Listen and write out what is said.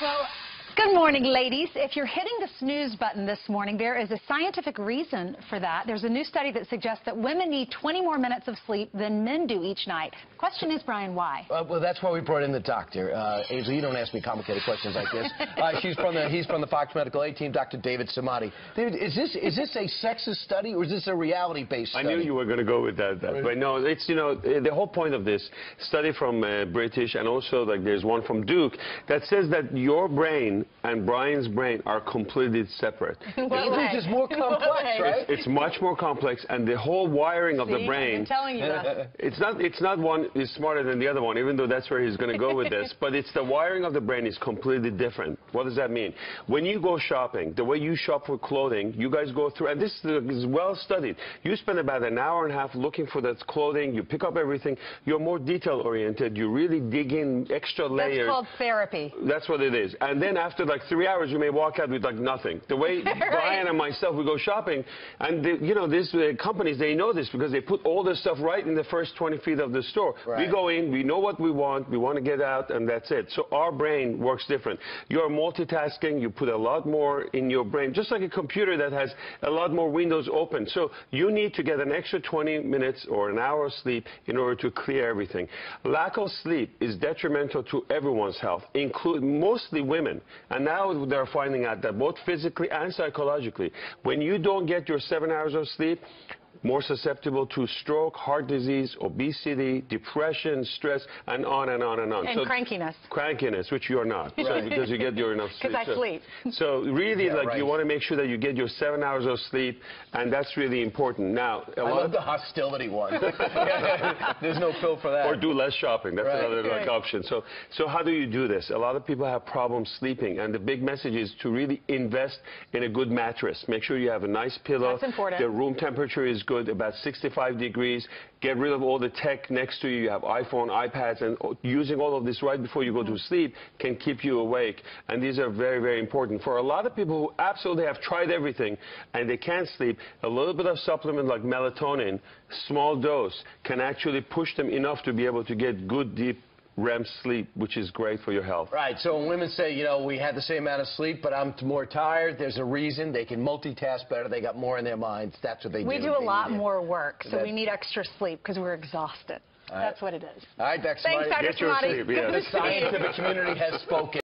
Well, good morning, ladies. If you're hitting the snooze button this morning, there is a scientific reason for that. There's a new study that suggests that women need 20 more minutes of sleep than men do each night. The question is, Brian, why? Well, that's why we brought in the doctor. Ainsley, you don't ask me complicated questions like this. He's from the Fox Medical A team, Dr. David Samadi. David, is this a sexist study or is this a reality-based study? I knew you were going to go with that. But no, it's, the whole point of this study from British, and also like there's one from Duke that says that your brain and Brian's brain are completely separate. It's just more complex, right? It's much more complex, and the whole wiring of the brain. I'm telling you that. It's not one is smarter than the other one, even though that's where he's going to go with this. But it's the wiring of the brain is completely different. What does that mean? When you go shopping, the way you shop for clothing, you guys go through, and this is well studied. You spend about an hour and a half looking for that clothing. You pick up everything. You're more detail oriented. You really dig in extra layers. That's called therapy. That's what it is. And then after like 3 hours, you may walk out with like nothing. The way Right. Brian and myself, we go shopping, and these companies, they know this because they put all this stuff right in the first 20 feet of the store. Right. We go in, we know what we want to get out, and that's it. So our brain works different. You're multitasking, you put a lot more in your brain, just like a computer that has a lot more windows open. So you need to get an extra 20 minutes or an hour of sleep in order to clear everything. Lack of sleep is detrimental to everyone's health, mostly women. And now they're finding out that both physically and psychologically, when you don't get your 7 hours of sleep, more susceptible to stroke, heart disease, obesity, depression, stress, and on and on and on. And crankiness. Crankiness, which you're not, so, because you get your enough sleep. Because I sleep. So really, right. You want to make sure that you get your 7 hours of sleep, and that's really important. Now, I love the hostility one. There's no pill for that. Or do less shopping. That's right. another option. So how do you do this? A lot of people have problems sleeping, and the big message is to really invest in a good mattress. Make sure you have a nice pillow. That's important. The room temperature is good, about 65 degrees. Get rid of all the tech next to you. You have iPhone, iPads, and using all of this right before you go to sleep can keep you awake. And these are very, very important. For a lot of people who absolutely have tried everything and they can't sleep, a little bit of supplement like melatonin, small dose, can actually push them enough to be able to get good, deep REM sleep, which is great for your health. Right. So when women say, we had the same amount of sleep, but I'm more tired, there's a reason. They can multitask better. They got more in their minds. That's what they do. We do a lot more work, so we need extra sleep because we're exhausted. That's what it is. All right, Dr. Thanks, Dr. Get your sleep, yeah. The scientific community has spoken.